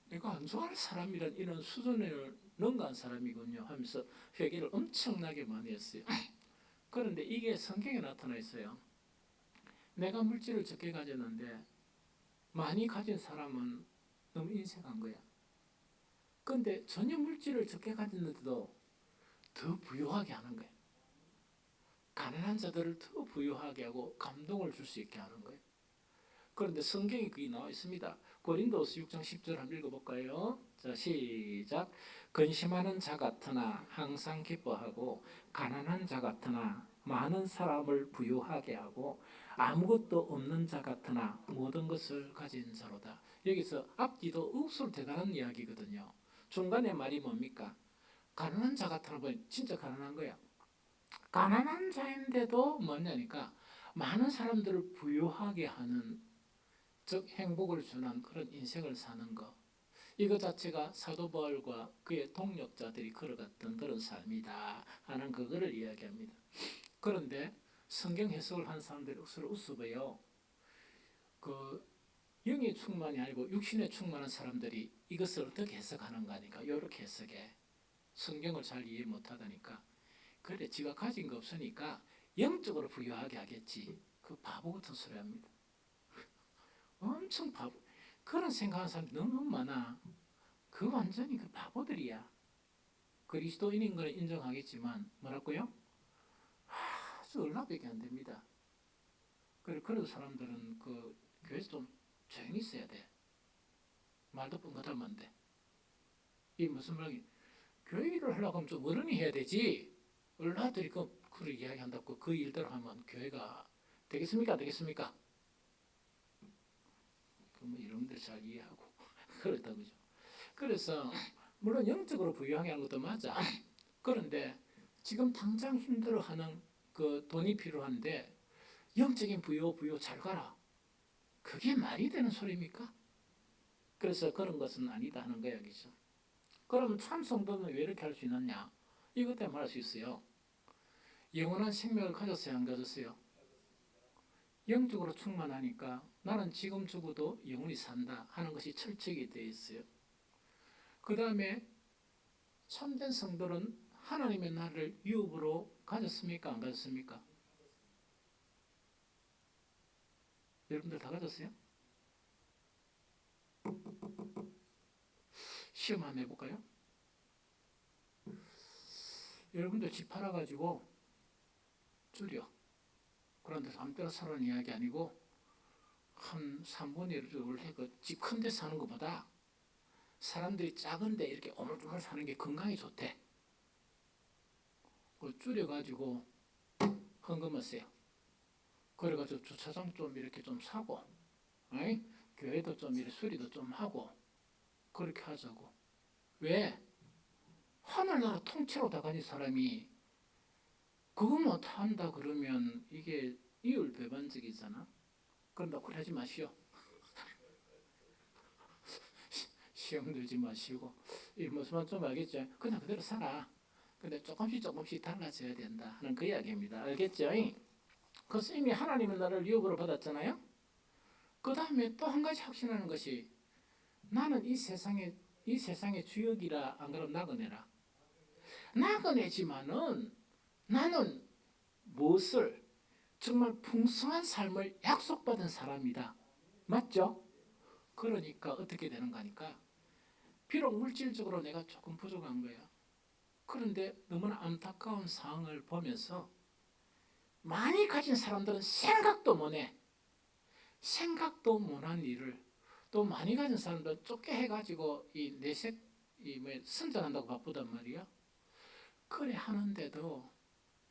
내가 안 좋아할 사람이란 이런 수준을 능가한 사람이군요 하면서 회개를 엄청나게 많이 했어요. 그런데 이게 성경에 나타나 있어요. 내가 물질을 적게 가졌는데 많이 가진 사람은 너무 인색한 거야. 그런데 전혀 물질을 적게 가졌는데도 더 부유하게 하는 거야. 가난한 자들을 더 부유하게 하고 감동을 줄 수 있게 하는 거예요. 그런데 성경에 그게 나와 있습니다. 고린도서 6장 10절 한번 읽어볼까요? 자, 시작. 근심하는 자 같으나 항상 기뻐하고 가난한 자 같으나 많은 사람을 부유하게 하고 아무것도 없는 자 같으나 모든 것을 가진 자로다. 여기서 앞뒤도 억수로 대단한 이야기거든요. 중간에 말이 뭡니까? 가난한 자 같으나 보니 진짜 가난한 거야. 가난한 자인데도 뭐냐니까 많은 사람들을 부유하게 하는 즉 행복을 주는 그런 인생을 사는 것. 이거 자체가 사도 바울과 그의 동력자들이 걸어갔던 그런 삶이다 하는 그거를 이야기합니다. 그런데 성경 해석을 한 사람들이 억수로 웃어봐요. 그 영의 충만이 아니고 육신에 충만한 사람들이 이것을 어떻게 해석하는가 하니까 이렇게 해석해. 성경을 잘 이해 못하다니까. 그래 지가 가진 거 없으니까 영적으로 부유하게 하겠지. 그 바보 같은 소리 합니다. 엄청 바보. 그런 생각하는 사람이 너무 많아. 그 완전히 그 바보들이야. 그리스도인인 걸 인정하겠지만 뭐라고요? 아주 얼라밖에 안 됩니다. 그런 사람들은 그 교회에서 좀 조용히 있어야 돼. 말도 뻥긋하면 안 돼. 이 무슨 말이 교회 일을 하려고 하면 좀 어른이 해야 되지. 얼라들이 그걸 이야기한다고 그 일대로 하면 교회가 되겠습니까? 되겠습니까? 그러면 여러분들 잘 이해하고 그렇다 그죠. 그래서 물론 영적으로 부유하게 하는 것도 맞아. 그런데 지금 당장 힘들어하는 그 돈이 필요한데 영적인 부유 잘 가라. 그게 말이 되는 소리입니까? 그래서 그런 것은 아니다 하는 거야, 그죠? 그러면 참 성도는 왜 이렇게 할 수 있느냐? 이것 때문에 할 수 있어요. 영원한 생명을 가졌어요, 안 가졌어요? 영적으로 충만하니까 나는 지금 죽어도 영원히 산다 하는 것이 철칙이 되어 있어요. 그 다음에 참된 성도는 하나님의 나를 유업으로 가졌습니까? 안 가졌습니까? 여러분들 다 가졌어요? 시험 한번 해볼까요? 여러분들 집 팔아가지고 줄여. 그런데 아무 때나 사는 이야기 아니고 한 3분의 1을 원래 집 큰 데 사는 것보다 사람들이 작은데 이렇게 오물조물 사는 게 건강에 좋대. 그걸 줄여가지고 헌금하세요. 그래가지고 주차장 좀 이렇게 좀 사고, 에이? 교회도 좀 이렇게 수리도 좀 하고 그렇게 하자고. 왜? 하늘나라 통째로 다 가진 사람이 그거 못한다 그러면 이게 이율배반적이잖아. 그런다 그래 하지 마시오. 시험 들지 마시고 이 무슨 말 좀 알겠죠? 그냥 그대로 살아. 근데 조금씩 달라져야 된다 하는 그 이야기입니다. 알겠죠? 그래서 이미 하나님은 나를 유업으로 받았잖아요. 그 다음에 또 한 가지 확신하는 것이 나는 이 세상의 주역이라. 안 그러면 나그네라. 나그네지만은 나는 무엇을 정말 풍성한 삶을 약속받은 사람이다. 맞죠? 그러니까 어떻게 되는 거니까 비록 물질적으로 내가 조금 부족한 거야. 그런데 너무나 안타까운 상황을 보면서 많이 가진 사람들은 생각도 못해. 생각도 못한 일을 또 많이 가진 사람들은 쫓게 해가지고 이 내색 선전한다고 바쁘단 말이야. 그래 하는데도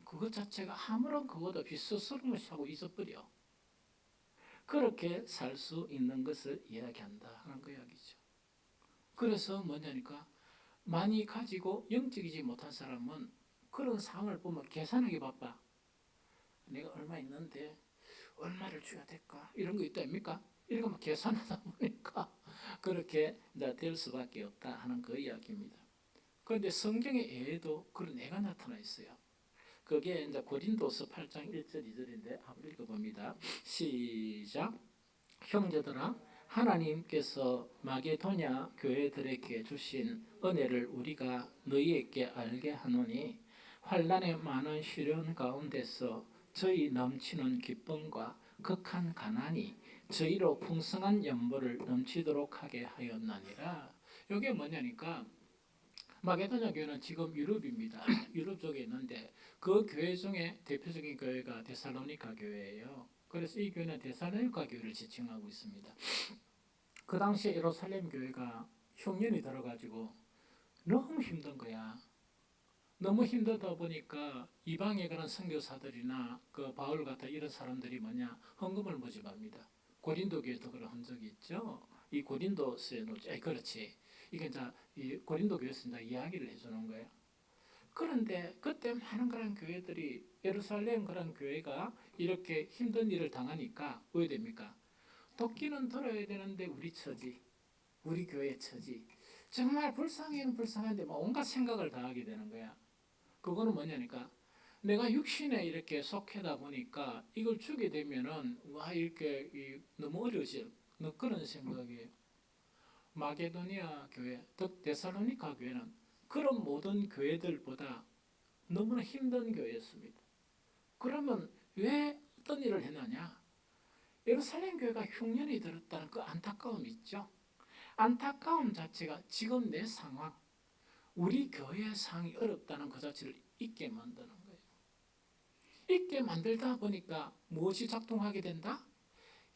그것 자체가 아무런 그것도 없이 스스로 하고 있어버려. 그렇게 살 수 있는 것을 이야기한다 하는 그 이야기죠. 그래서 뭐냐니까 많이 가지고 영적이지 못한 사람은 그런 상황을 보면 계산하기 바빠. 내가 얼마 있는데 얼마를 줘야 될까? 이런 거 있다 아닙니까? 이런 거 계산하다 보니까 그렇게 될 수밖에 없다 하는 그 이야기입니다. 그런데 성경의 애에도 그런 애가 나타나 있어요. 그게 이제 고린도서 8장 1절 2절인데 한번 읽어봅니다. 시작. 형제들아, 하나님께서 마게도냐 교회들에게 주신 은혜를 우리가 너희에게 알게 하노니 환난의 많은 시련 가운데서 저희 넘치는 기쁨과 극한 가난이 저희로 풍성한 연보를 넘치도록 하게 하였나니라. 이게 뭐냐니까 마게도냐 교회는 지금 유럽입니다. 유럽 쪽에 있는데 그 교회 중에 대표적인 교회가 데살로니가 교회예요. 그래서 이 교회는 데살로니가 교회를 지칭하고 있습니다. 그 당시에 예루살렘 교회가 흉년이 들어가지고 너무 힘든 거야. 너무 힘들다 보니까 이방의 그런 선교사들이나 그 바울 같은 이런 사람들이 뭐냐 헌금을 모집합니다. 고린도 교회도 그런 흔적이 있죠. 이 고린도서에도 그렇지. 이게 이제 이 고린도 교회에서 이제 이야기를 해주는 거예요. 그런데 그때 많은 그런 교회들이 예루살렘 그런 교회가 이렇게 힘든 일을 당하니까 왜 됩니까? 돕기는 들어야 되는데 우리 처지, 우리 교회 처지 정말 불쌍해는 불쌍한데 막 온갖 생각을 다 하게 되는 거야. 그거는 뭐냐니까 내가 육신에 이렇게 속하다 보니까 이걸 주게 되면은 와 이렇게 너무 어려워질 그런 생각이에요. 마게도니아 교회, 즉 데살로니가 교회는 그런 모든 교회들보다 너무나 힘든 교회였습니다. 그러면 왜 어떤 일을 했느냐? 예루살렘 교회가 흉년이 들었다는 그 안타까움이 있죠. 안타까움 자체가 지금 내 상황, 우리 교회의 상황이 어렵다는 그 자체를 잊게 만드는 거예요. 잊게 만들다 보니까 무엇이 작동하게 된다?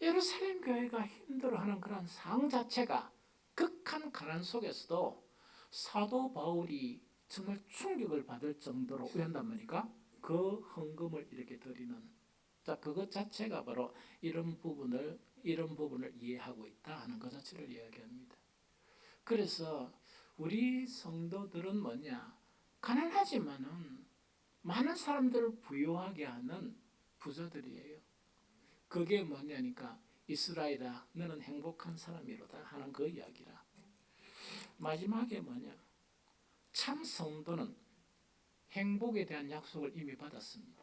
예루살렘 교회가 힘들어하는 그런 상황 자체가 극한 가난 속에서도 사도 바울이 정말 충격을 받을 정도로 왜한단 말이까? 그 헌금을 이렇게 드리는 자 그것 자체가 바로 이런 부분을 이해하고 있다 하는 것 자체를 이야기합니다. 그래서 우리 성도들은 뭐냐? 가난하지만은 많은 사람들을 부유하게 하는 부자들이에요. 그게 뭐냐니까 이스라엘아 너는 행복한 사람이로다 하는 그 이야기라. 마지막에 뭐냐? 참 성도는 행복에 대한 약속을 이미 받았습니다.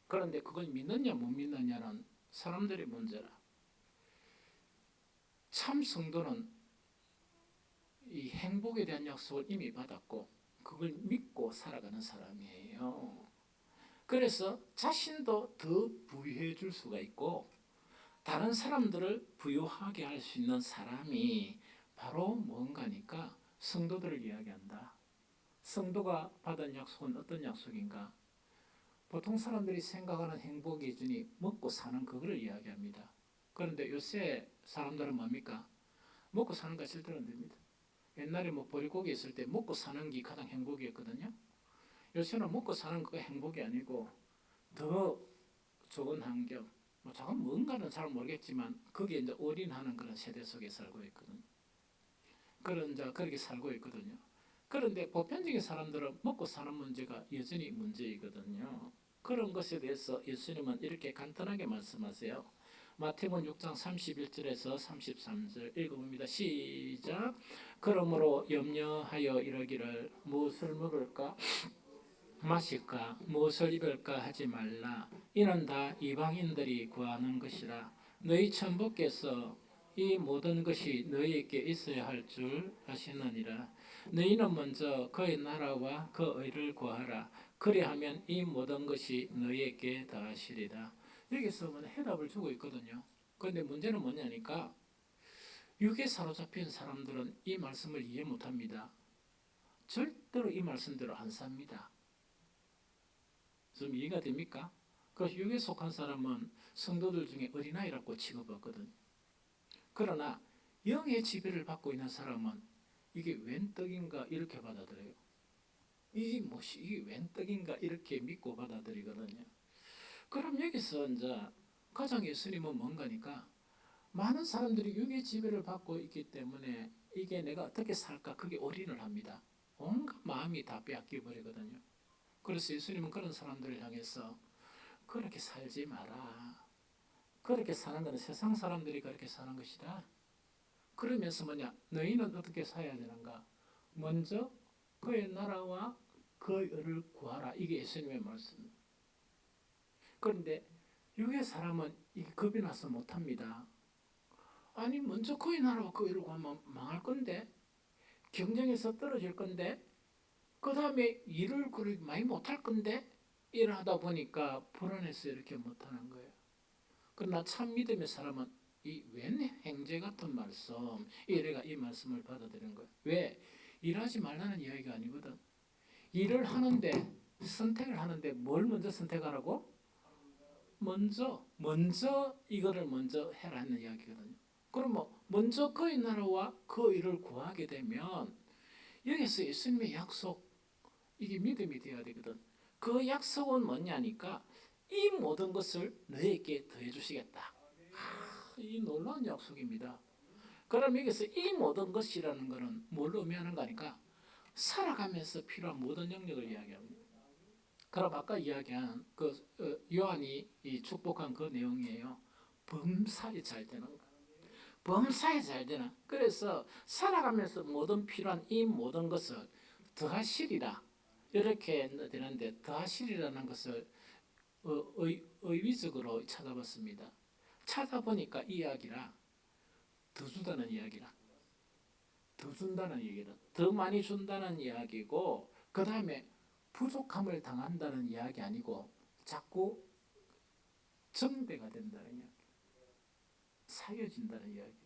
그런데 그걸 믿느냐 못 믿느냐는 사람들의 문제라. 참 성도는 이 행복에 대한 약속을 이미 받았고 그걸 믿고 살아가는 사람이에요. 그래서 자신도 더 부유해 줄 수가 있고 다른 사람들을 부유하게 할 수 있는 사람이 바로 뭔가니까 성도들을 이야기한다. 성도가 받은 약속은 어떤 약속인가? 보통 사람들이 생각하는 행복 기준이 먹고 사는 그거를 이야기합니다. 그런데 요새 사람들은 뭡니까? 먹고 사는 거 절대로 안 됩니다. 옛날에 뭐 보릿고기 있을 때 먹고 사는 게 가장 행복이었거든요. 요새는 먹고 사는 거 행복이 아니고 더 좋은 환경, 뭐 저건 뭔가는 잘 모르겠지만 거기에 이제 올인하는 그런 세대 속에 살고 있거든요. 그런 이제 그렇게 살고 있거든요. 그런데 보편적인 사람들은 먹고 사는 문제가 여전히 문제이거든요. 그런 것에 대해서 예수님은 이렇게 간단하게 말씀하세요. 마태복음 6장 31절에서 33절 읽어봅니다. 시작. 그러므로 염려하여 이러기를 무엇을 먹을까 마실까 무엇을 입을까 하지 말라. 이는 다 이방인들이 구하는 것이라. 너희 천부께서 이 모든 것이 너희에게 있어야 할 줄 아시느니라. 너희는 먼저 그의 나라와 그 의를 구하라. 그리하면 이 모든 것이 너희에게 더하시리라. 여기서 해답을 주고 있거든요. 그런데 문제는 뭐냐니까 육에 사로잡힌 사람들은 이 말씀을 이해 못합니다. 절대로 이 말씀대로 안 삽니다. 좀 이해가 됩니까? 그 육에 속한 사람은 성도들 중에 어린아이라고 취급받거든요. 그러나 영의 지배를 받고 있는 사람은 이게 웬 떡인가 이렇게 받아들여요. 이게 웬 떡인가 이렇게 믿고 받아들이거든요. 그럼 여기서 이제 가장 예수님은 뭔가니까 많은 사람들이 육의 지배를 받고 있기 때문에 이게 내가 어떻게 살까 그게 올인을 합니다. 온갖 마음이 다 빼앗겨 버리거든요. 그래서 예수님은 그런 사람들을 향해서 그렇게 살지 마라. 그렇게 사는 것은 세상 사람들이 그렇게 사는 것이다. 그러면서 뭐냐? 너희는 어떻게 살아야 되는가? 먼저 그의 나라와 그의 의를 구하라. 이게 예수님의 말씀입니다. 그런데 육의 사람은 이게 겁이 나서 못합니다. 아니 먼저 그의 나라와 그 의를 구하면 망할 건데 경쟁에서 떨어질 건데 그 다음에 일을 그렇게 많이 못할 건데 일하다 보니까 불안해서 이렇게 못하는 거예요. 그러나 참 믿음의 사람은 이 웬 행제 같은 말씀, 이래가 이 말씀을 받아들이는 거예요. 왜? 일하지 말라는 이야기가 아니거든. 일을 하는데 선택을 하는데 뭘 먼저 선택하라고? 먼저 이거를 먼저 해라는 이야기거든요. 그럼 뭐 먼저 그의 나라와 그 일을 구하게 되면 여기서 예수님의 약속 이게 믿음이 되어야 되거든. 그 약속은 뭐냐니까 이 모든 것을 너에게 더해 주시겠다. 이 놀라운 약속입니다. 그럼 여기서 이 모든 것이라는 것은 뭘 의미하는 거니까 살아가면서 필요한 모든 영역을 이야기합니다. 그럼 아까 이야기한 그 요한이 이 축복한 그 내용이에요. 범사에 잘 되는 거. 범사에 잘 되는. 그래서 살아가면서 모든 필요한 이 모든 것을 더하시리라. 이렇게 되는데 더하시리라는 것을 의미적으로 찾아봤습니다. 찾아보니까 이 이야기라 더 주다는 이야기라 더 준다는 얘기라 더 많이 준다는 이야기고 그 다음에 부족함을 당한다는 이야기 아니고 자꾸 정배가 된다는 이야기 사여진다는 이야기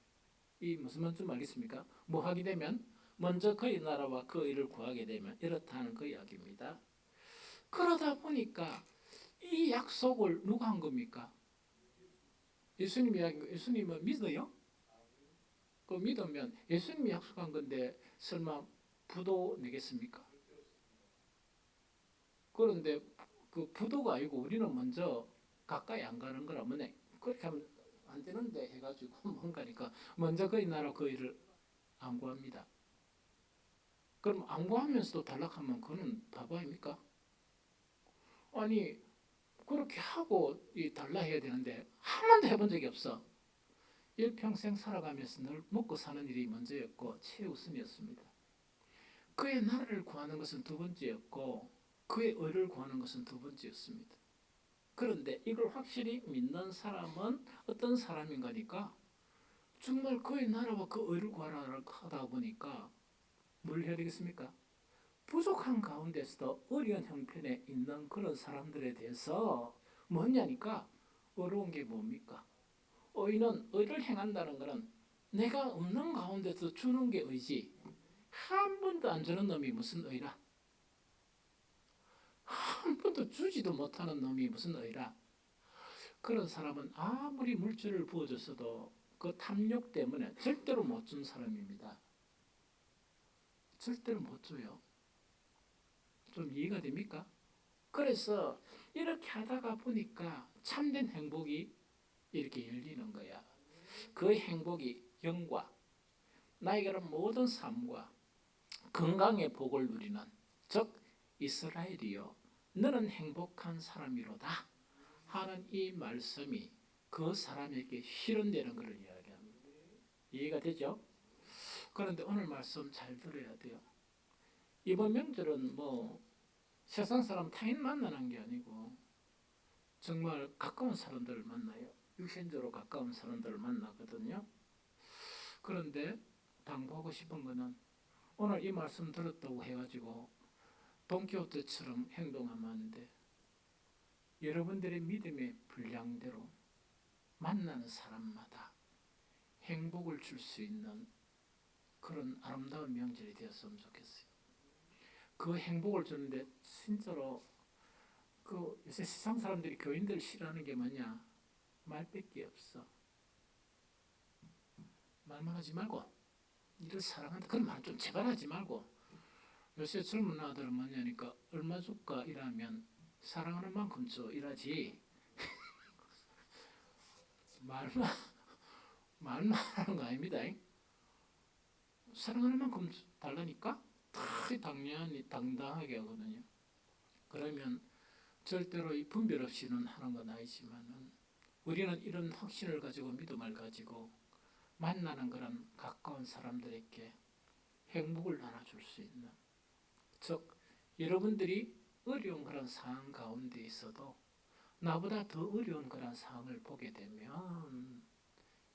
이 무슨 말인지 알겠습니까? 뭐 하게 되면 먼저 그의 나라와 그 일을 구하게 되면 이렇다는 그 이야기입니다. 그러다 보니까 이 약속을 누가 한 겁니까? 예수님 이야기 예수님은 믿어요? 그 믿으면 예수님이 약속한 건데 설마 부도 내겠습니까? 그런데 그 부도가 아니고 우리는 먼저 가까이 안 가는 거라면 그렇게 하면 안 되는데 해가지고 뭔가니까 먼저 그의 나라 그 일을 안 구합니다. 그럼 안 구하면서도 탈락하면 그는 바보 아닙니까? 아니 그렇게 하고 이 달라해야 되는데 한 번도 해본 적이 없어. 일평생 살아가면서 늘 먹고 사는 일이 먼저였고 최우선이었습니다. 그의 나라를 구하는 것은 두 번째였고 그의 의를 구하는 것은 두 번째였습니다. 그런데 이걸 확실히 믿는 사람은 어떤 사람인가니까 정말 그의 나라와 그 의를 구하라 하다 보니까 뭘 해야 되겠습니까? 부족한 가운데서도 어려운 형편에 있는 그런 사람들에 대해서 뭐냐니까 어려운 게 뭡니까? 의는 의를 행한다는 것은 내가 없는 가운데서 주는 게 의지. 한 번도 안 주는 놈이 무슨 의라? 한 번도 주지도 못하는 놈이 무슨 의라? 그런 사람은 아무리 물질을 부어줬어도 그 탐욕 때문에 절대로 못 준 사람입니다. 절대로 못 줘요. 좀 이해가 됩니까? 그래서 이렇게 하다가 보니까 참된 행복이 이렇게 열리는 거야. 그 행복이 영과 나에게는 모든 삶과 건강의 복을 누리는 즉 이스라엘이요 너는 행복한 사람이로다 하는 이 말씀이 그 사람에게 실현되는 것을 이야기합니다. 이해가 되죠? 그런데 오늘 말씀 잘 들어야 돼요. 이번 명절은 뭐 세상 사람 타인 만나는 게 아니고 정말 가까운 사람들을 만나요. 육신적으로 가까운 사람들을 만나거든요. 그런데 당부하고 싶은 거는 오늘 이 말씀 들었다고 해가지고 돈키호테처럼 행동하면 안 돼. 여러분들의 믿음의 분량대로 만나는 사람마다 행복을 줄 수 있는 그런 아름다운 명절이 되었으면 좋겠어요. 그 행복을 주는데 진짜로 그 요새 세상 사람들이 교인들 싫어하는 게 뭐냐? 말밖에 없어. 말만 하지 말고 이를 사랑한다. 그런 말 좀 제발 하지 말고 요새 젊은 아들은 뭐냐니까 얼마 줄까 이라면 사랑하는 만큼 줘 이라지 말만 하는 거 아닙니다. 사랑하는 만큼 달라니까 다 당연히 당당하게 하거든요. 그러면 절대로 이 분별 없이는 하는 건 아니지만은 우리는 이런 확신을 가지고 믿음을 가지고 만나는 그런 가까운 사람들에게 행복을 나눠줄 수 있는 즉 여러분들이 어려운 그런 상황 가운데 있어도 나보다 더 어려운 그런 상황을 보게 되면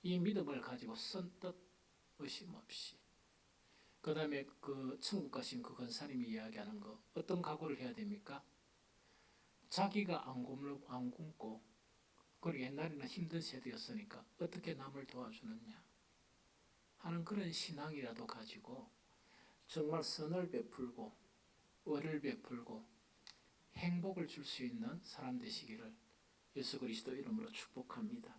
이 믿음을 가지고 선뜻 의심 없이 그 다음에 그 천국 가신 그 권사님이 이야기하는 거 어떤 각오를 해야 됩니까? 자기가 안 굶고 그리고 옛날에는 힘든 세대였으니까 어떻게 남을 도와주느냐 하는 그런 신앙이라도 가지고 정말 선을 베풀고 의를 베풀고 행복을 줄 수 있는 사람 되시기를 예수 그리스도 이름으로 축복합니다.